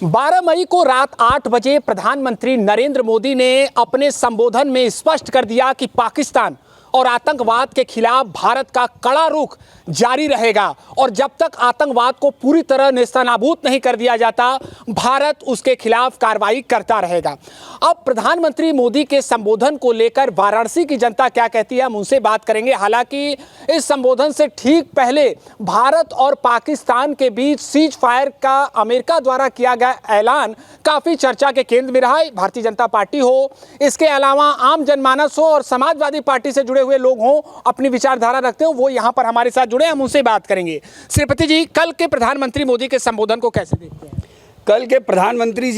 12 मई को रात 8 बजे प्रधानमंत्री नरेंद्र मोदी ने अपने संबोधन में स्पष्ट कर दिया कि पाकिस्तान और आतंकवाद के खिलाफ भारत का कड़ा रुख जारी रहेगा और जब तक आतंकवाद को पूरी तरह नेस्तनाबूद नहीं कर दिया जाता, भारत उसके खिलाफ कार्रवाई करता रहेगा। अब प्रधानमंत्री मोदी के संबोधन को लेकर वाराणसी की जनता क्या कहती है, हम उनसे बात करेंगे। हालांकि इस संबोधन से ठीक पहले भारत और पाकिस्तान के बीच सीज फायर का अमेरिका द्वारा किया गया ऐलान काफी चर्चा के केंद्र में रहा। भारतीय जनता पार्टी हो, इसके अलावा आम जनमानस हो और समाजवादी पार्टी से जुड़े हुए लोग हों, अपनी विचारधारा रखते हो, वो यहाँ पर हमारे साथ जुड़े, हम उनसे बात करेंगे। श्रीपति जी, कल के प्रधानमंत्री मोदी के संबोधन को कैसे देखते हैं? कल के प्रधानमंत्री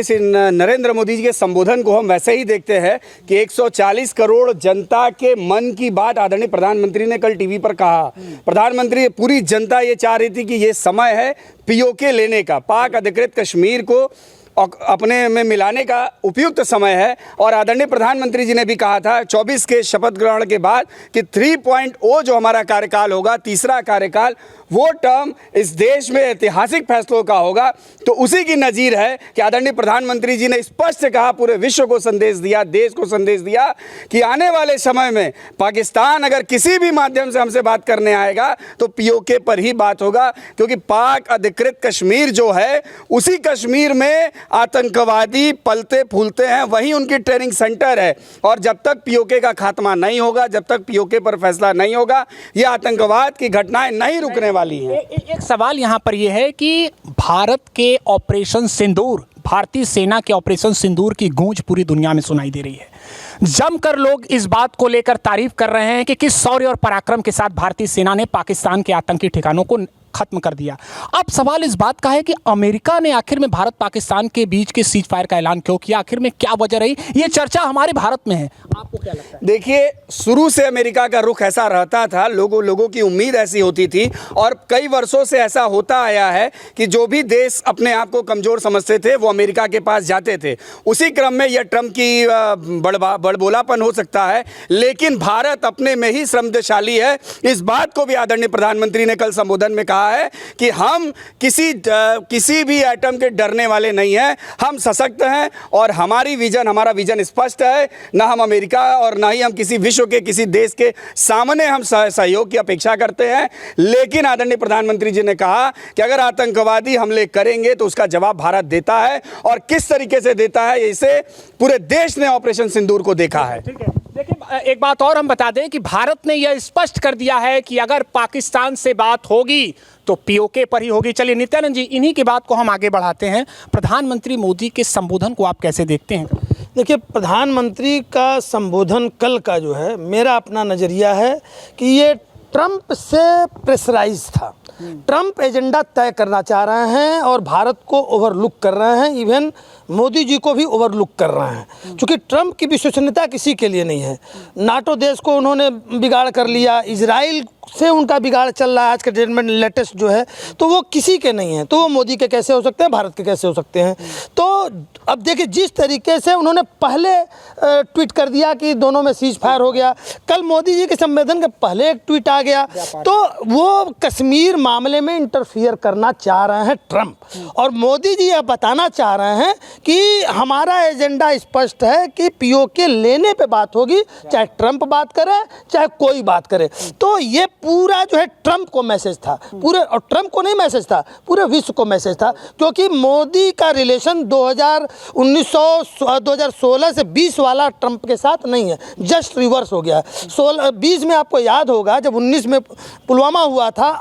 श्री नरेंद्र मोदी जी के संबोधन को हम वैसे ही देखते हैं कि 140 करोड़ जनता के मन की बात आदरणीय प्रधानमंत्री ने कल टीवी पर कहा। प्रधानमंत्री, पूरी जनता ये चाह रही थी कि ये समय है पीओके लेने का, पाक अधिकृत कश्मीर को अपने में मिलाने का उपयुक्त समय है। और आदरणीय प्रधानमंत्री जी ने भी कहा था 24 के शपथ ग्रहण के बाद कि 3.0 जो हमारा कार्यकाल होगा, तीसरा कार्यकाल, वो टर्म इस देश में ऐतिहासिक फैसलों का होगा। तो उसी की नज़ीर है कि आदरणीय प्रधानमंत्री जी ने स्पष्ट कहा, पूरे विश्व को संदेश दिया, देश को संदेश दिया कि आने वाले समय में पाकिस्तान अगर किसी भी माध्यम से हमसे बात करने आएगा तो पीओके पर ही बात होगा, क्योंकि पाक अधिकृत कश्मीर जो है, उसी कश्मीर में आतंकवादी पलते फूलते हैं, वही उनकी ट्रेनिंग सेंटर है। और जब तक पीओके का खात्मा नहीं होगा, जब तक पीओके पर फैसला नहीं होगा, ये आतंकवाद की घटनाएं नहीं रुकने वाली हैं। एक सवाल यहाँ पर यह है कि भारत के ऑपरेशन सिंदूर, भारतीय सेना के ऑपरेशन सिंदूर की गूंज पूरी दुनिया में सुनाई दे रही है। जमकर लोग इस बात को लेकर तारीफ कर रहे हैं कि किस शौर्य और पराक्रम के साथ भारतीय सेना ने पाकिस्तान के आतंकी ठिकानों को खत्म कर दिया। अब सवाल इस बात का है कि अमेरिका ने आखिर में भारत पाकिस्तान के बीच के सीज फायर का ऐलान क्यों किया, आखिर में क्या वजह रही? ये चर्चा हमारे भारत में है, आपको क्या लगता है? देखिए, शुरू से अमेरिका का रुख ऐसा रहता था, लोगों की उम्मीद ऐसी होती थी और कई वर्षों से ऐसा होता आया है कि जो भी देश अपने आप को कमजोर समझते थे वो अमेरिका के पास जाते थे। उसी क्रम में यह ट्रंप की बड़बोलापन हो सकता है, लेकिन भारत अपने में ही समृद्धशाली है। इस बात को भी आदरणीय प्रधानमंत्री ने कल संबोधन में कहा है कि हम किसी भी एटम के डरने वाले नहीं हैं, हम सशक्त हैं और हमारा विजन स्पष्ट है। ना हम अमेरिका और ना ही हम किसी विश्व के किसी देश के सामने हम सहयोग की अपेक्षा करते हैं। लेकिन आदरणीय प्रधानमंत्री जी ने कहा कि अगर आतंकवादी हमले करेंगे तो उसका जवाब भारत देता है, और किस तरीके से देता है इसे पूरे देश ने ऑपरेशन सिंदूर को देखा है। देखिए, एक बात और हम बता दें कि भारत ने यह स्पष्ट कर दिया है कि अगर पाकिस्तान से बात होगी तो पीओके पर ही होगी। चलिए नित्यानंद जी, इन्हीं की बात को हम आगे बढ़ाते हैं। प्रधानमंत्री मोदी के संबोधन को आप कैसे देखते हैं? देखिए, प्रधानमंत्री का संबोधन कल का जो है, मेरा अपना नज़रिया है कि ये ट्रंप से प्रेशराइज था। ट्रंप एजेंडा तय करना चाह रहे हैं और भारत को ओवरलुक कर रहे हैं, इवन मोदी जी को भी ओवरलुक कर रहे हैं, क्योंकि ट्रंप की विश्वसनीयता किसी के लिए नहीं है। नाटो देश को उन्होंने बिगाड़ कर लिया, इजराइल से उनका बिगाड़ चल रहा है आज के डेट में, लेटेस्ट जो है, तो वो किसी के नहीं है। तो वो मोदी के कैसे हो सकते हैं, भारत के कैसे हो सकते हैं? तो अब देखिए, जिस तरीके से उन्होंने पहले ट्वीट कर दिया कि दोनों में सीज फायर हो गया, कल मोदी जी के संबोधन के पहले एक ट्वीट आ गया, तो वो कश्मीर मामले में इंटरफियर करना चाह रहे हैं ट्रंप। और मोदी जी यह बताना चाह रहे हैं कि हमारा एजेंडा स्पष्ट है कि पीओके लेने पे बात होगी, चाहे ट्रंप बात करे चाहे कोई बात करे। तो ये पूरा जो है ट्रंप को मैसेज था, पूरे, और ट्रंप को नहीं मैसेज था, पूरे विश्व को मैसेज था, क्योंकि मोदी का रिलेशन 2016 से 20 वाला ट्रंप के साथ नहीं है, जस्ट रिवर्स हो गया। 20 में आपको याद होगा जब 19 में पुलवामा हुआ था,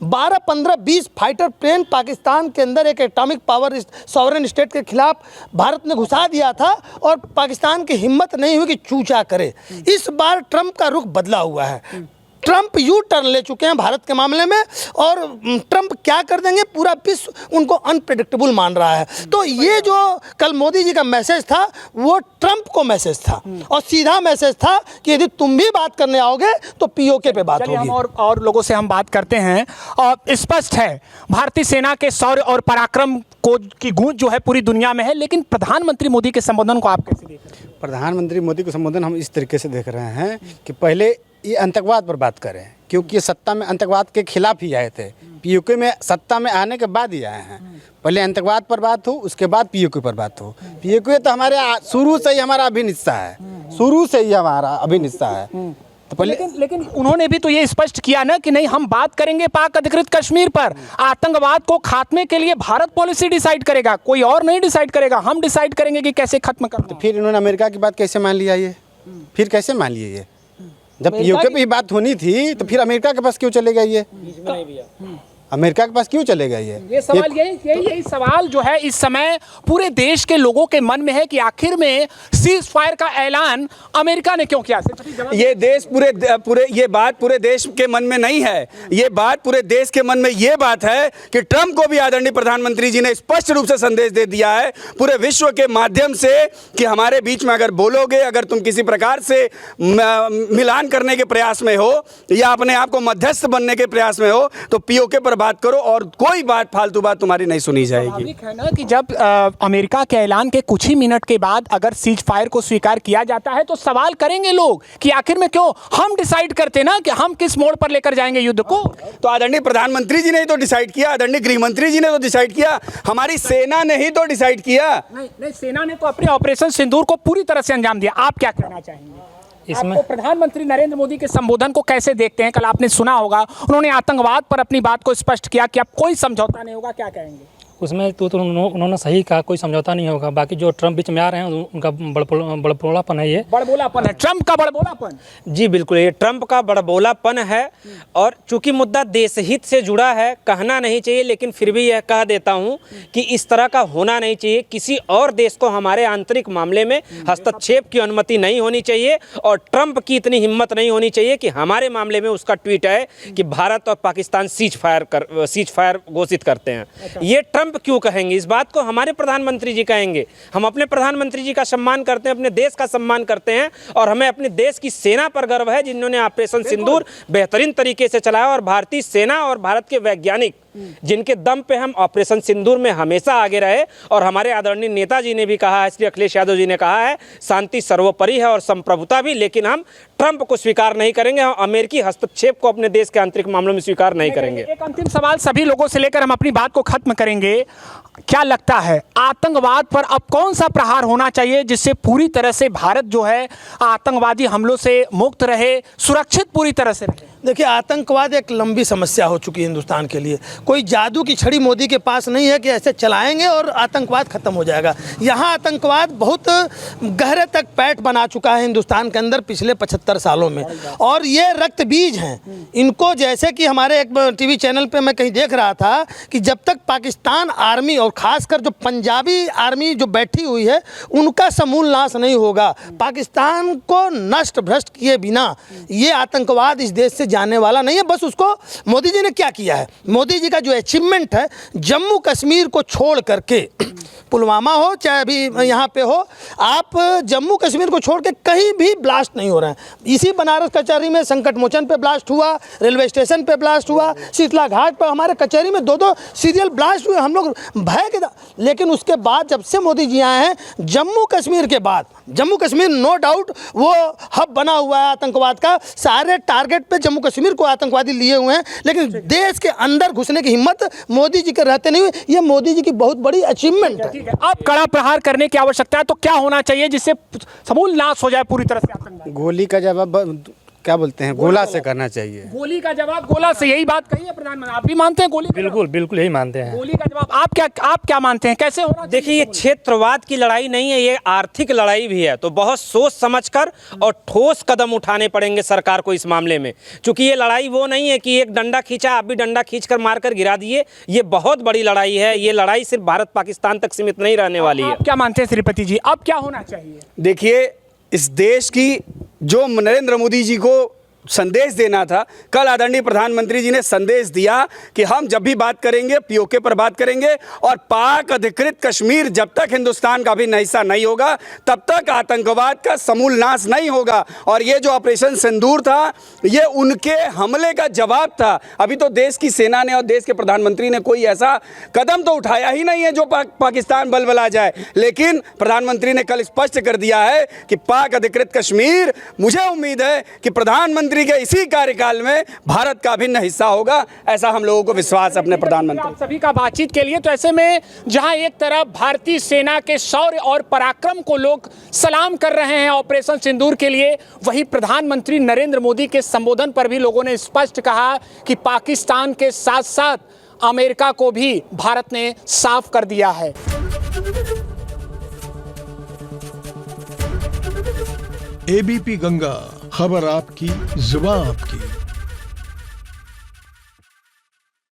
12, 15, 20 फाइटर प्लेन पाकिस्तान के अंदर एक एटॉमिक पावर सॉवरेन स्टेट के खिलाफ भारत ने घुसा दिया था और पाकिस्तान की हिम्मत नहीं हुई कि चूचा करे। इस बार ट्रंप का रुख बदला हुआ है, ट्रंप यू टर्न ले चुके हैं भारत के मामले में, और ट्रंप क्या कर देंगे पूरा विश्व उनको अनप्रेडिक्टेबल मान रहा है। तो ये जो कल मोदी जी का मैसेज था वो ट्रंप को मैसेज था, और सीधा मैसेज था कि यदि तुम भी बात करने आओगे तो पीओके पे बात होगी। हम और लोगों से हम बात करते हैं, और स्पष्ट है भारतीय सेना के शौर्य और पराक्रम को की गूंज जो है पूरी दुनिया में है। लेकिन प्रधानमंत्री मोदी के संबोधन को आप कैसे देख रहे हैं? प्रधानमंत्री मोदी का संबोधन हम इस तरीके से देख रहे हैं कि पहले ये आतंकवाद पर बात करें, क्योंकि ये सत्ता में आतंकवाद के खिलाफ ही आए थे। पीओके में सत्ता में आने के बाद ही आए हैं। पहले आतंकवाद पर बात हो, उसके बाद पीओके पर बात हो। पीओके तो हमारे शुरू से ही हमारा अभिन्न हिस्सा है, शुरू से ही हमारा अभिन्न हिस्सा है। तो पहले लेकिन उन्होंने भी तो ये स्पष्ट किया ना कि नहीं, हम बात करेंगे पाक अधिकृत कश्मीर पर, आतंकवाद को खात्मे के लिए भारत पॉलिसी डिसाइड करेगा, कोई और नहीं डिसाइड करेगा, हम डिसाइड करेंगे कि कैसे खत्म करना। तो फिर इन्होंने अमेरिका की बात कैसे मान लिया ये? फिर कैसे मान लिए ये? जब पीओके पे ही बात होनी थी तो फिर अमेरिका के पास क्यों चले गए ये? अमेरिका के पास क्यों चले गए ये सवाल यही सवाल जो है इस समय पूरे देश के लोगों के मन में है कि आखिर में सीज फायर का ऐलान अमेरिका ने क्यों किया? ये देश पूरे ये बात पूरे देश के मन में नहीं है। ये बात पूरे देश के मन में ये बात है कि ट्रंप को भी आदरणीय प्रधानमंत्री जी ने स्पष्ट रूप से संदेश दे दिया है पूरे विश्व के माध्यम से कि हमारे बीच में अगर बोलोगे, अगर तुम किसी प्रकार से मिलान करने के प्रयास में हो या अपने आप को मध्यस्थ बनने के प्रयास में हो तो पीओके पर बात करो और कोई बात फालतू बात तुम्हारी नहीं सुनी जाएगी। है ना कि जब अमेरिका के ऐलान के कुछ ही मिनट के बाद अगर सीज फायर को स्वीकार किया जाता है तो सवाल करेंगे लोग कि आखिर में क्यों हम डिसाइड करते ना कि हम किस मोड़ पर लेकर जाएंगे युद्ध को। तो आदरणीय प्रधानमंत्री जी ने ही तो डिसाइड किया, आदरणीय गृह मंत्री जी ने तो डिसाइड किया, हमारी सेना ने ही तो डिसाइड किया। नहीं, सेना ने तो अपने ऑपरेशन सिंदूर को पूरी तरह से अंजाम दिया। आप क्या कहना चाहेंगे इसमें? आपको प्रधानमंत्री नरेंद्र मोदी के संबोधन को कैसे देखते हैं? कल आपने सुना होगा उन्होंने आतंकवाद पर अपनी बात को स्पष्ट किया कि अब कोई समझौता नहीं होगा, क्या कहेंगे? उसमें तो उन्होंने सही कहा, कोई समझौता नहीं होगा। बाकी जो ट्रंप बीच में आ रहे हैं उनका बड़बोलापन है, ये बड़बोलापन है, ट्रंप का बड़बोलापन। जी बिल्कुल, ये ट्रंप का बड़बोलापन है और चूंकि मुद्दा देश हित से जुड़ा है, कहना नहीं चाहिए लेकिन फिर भी यह कह देता हूं कि इस तरह का होना नहीं चाहिए। किसी और देश को हमारे आंतरिक मामले में हस्तक्षेप की अनुमति नहीं होनी चाहिए और ट्रंप की इतनी हिम्मत नहीं होनी चाहिए कि हमारे मामले में उसका ट्वीट है कि भारत और पाकिस्तान सीज फायर घोषित करते हैं। ये ट्रंप क्यों कहेंगे? इस बात को हमारे प्रधानमंत्री जी कहेंगे। हम अपने प्रधानमंत्री जी का सम्मान करते हैं, अपने देश का सम्मान करते हैं और हमें अपने देश की सेना पर गर्व है जिन्होंने ऑपरेशन सिंदूर बेहतरीन तरीके से चलाया और भारतीय सेना और भारत के वैज्ञानिक जिनके दम पे हम ऑपरेशन सिंदूर में हमेशा आगे रहे। और हमारे आदरणीय नेताजी ने भी कहा है, श्री अखिलेश यादव जी ने कहा है, शांति सर्वोपरि है और संप्रभुता भी, लेकिन हम ट्रंप को स्वीकार नहीं करेंगे, हम अमेरिकी हस्तक्षेप को अपने देश के आंतरिक मामलों में स्वीकार नहीं करेंगे। एक अंतिम सवाल सभी लोगों से लेकर हम अपनी बात को खत्म करेंगे। क्या लगता है आतंकवाद पर अब कौन सा प्रहार होना चाहिए जिससे पूरी तरह से भारत जो है आतंकवादी हमलों से मुक्त रहे, सुरक्षित पूरी तरह से रहे? देखिए, आतंकवाद एक लंबी समस्या हो चुकी है हिंदुस्तान के लिए। कोई जादू की छड़ी मोदी के पास नहीं है कि ऐसे चलाएंगे और आतंकवाद खत्म हो जाएगा। यहाँ आतंकवाद बहुत गहरे तक पैठ बना चुका है हिंदुस्तान के अंदर पिछले 75 सालों में और ये रक्त बीज हैं। इनको जैसे कि हमारे एक टीवी चैनल पे मैं कहीं देख रहा था कि जब तक पाकिस्तान आर्मी और खासकर जो पंजाबी आर्मी जो बैठी हुई है उनका समूल नाश नहीं होगा, पाकिस्तान को नष्ट भ्रष्ट किए बिना ये आतंकवाद इस देश से जाने वाला नहीं है। बस उसको मोदी जी ने क्या किया है, मोदी जी का जो अचीवमेंट है, जम्मू कश्मीर को छोड़ करके, पुलवामा हो चाहे अभी यहाँ पे हो, आप जम्मू कश्मीर को छोड़ के कहीं भी ब्लास्ट नहीं हो रहे हैं। इसी बनारस कचहरी में संकट मोचन पे ब्लास्ट हुआ, रेलवे स्टेशन पे ब्लास्ट हुआ, शीतला घाट पर हमारे कचहरी में 2-2 सीरियल ब्लास्ट हुए। हम लोग भय के, लेकिन उसके बाद जब से मोदी जी आए हैं, जम्मू कश्मीर के बाद, जम्मू कश्मीर नो डाउट वो हब बना हुआ है आतंकवाद का, सारे टारगेट पे जम्मू कश्मीर को आतंकवादी लिए हुए हैं, लेकिन देश के अंदर घुसने की हिम्मत मोदी जी के रहते नहीं हुई। ये मोदी जी की बहुत बड़ी अचीवमेंट है। अब कड़ा प्रहार करने की आवश्यकता है, तो क्या होना चाहिए जिससे समूल नाश हो जाए पूरी तरह से आतंकवाद? गोली का जवाब क्या बोलते हैं, गोला से करना चाहिए। गोली का जवाब गोला से, यही बात कही है प्रधानमंत्री। आप भी मानते हैं गोली? बिल्कुल यही मानते हैं। गोली का जवाब आप क्या मानते हैं, कैसे होना? देखिए, ये क्षेत्रवाद की लड़ाई नहीं है, ये आर्थिक लड़ाई भी है। तो बहुत सोच समझकर और ठोस कदम उठाने पड़ेंगे सरकार को इस मामले में, क्योंकि ये लड़ाई वो नहीं है कि एक डंडा खींचा, आप भी डंडा खींचकर मारकर गिरा दिए। ये बहुत बड़ी लड़ाई है। ये लड़ाई सिर्फ भारत पाकिस्तान तक सीमित नहीं रहने वाली है। आप क्या मानते हैं श्रीपति जी, अब क्या होना चाहिए? देखिए, इस देश की जो नरेंद्र मोदी जी को संदेश देना था, कल आदरणीय प्रधानमंत्री जी ने संदेश दिया कि हम जब भी बात करेंगे पीओके पर बात करेंगे और पाक अधिकृत कश्मीर जब तक हिंदुस्तान का भी हिस्सा नहीं होगा तब तक आतंकवाद का समूल नाश नहीं होगा। और ये जो ऑपरेशन सिंदूर था ये उनके हमले का जवाब था। अभी तो देश की सेना ने और देश के प्रधानमंत्री ने कोई ऐसा कदम तो उठाया ही नहीं है जो पाकिस्तान बलबला जाए, लेकिन प्रधानमंत्री ने कल स्पष्ट कर दिया है कि पाक अधिकृत कश्मीर, मुझे उम्मीद है कि प्रधानमंत्री प्रधानमंत्री के इसी कार्यकाल में भारत का अभिन्न हिस्सा होगा, ऐसा हम लोगों को विश्वास है अपने प्रधानमंत्री। आप सभी का बातचीत के लिए। तो ऐसे में जहां एक तरफ भारतीय सेना के शौर्य और पराक्रम को लोग सलाम कर रहे हैं ऑपरेशन सिंदूर के लिए, वहीं प्रधानमंत्री नरेंद्र मोदी के संबोधन पर भी लोगों ने स्पष्ट कहा कि पाकिस्तान के साथ साथ अमेरिका को भी भारत ने साफ कर दिया है। एबीपी गंगा, खबर आपकी, जुबान आपकी।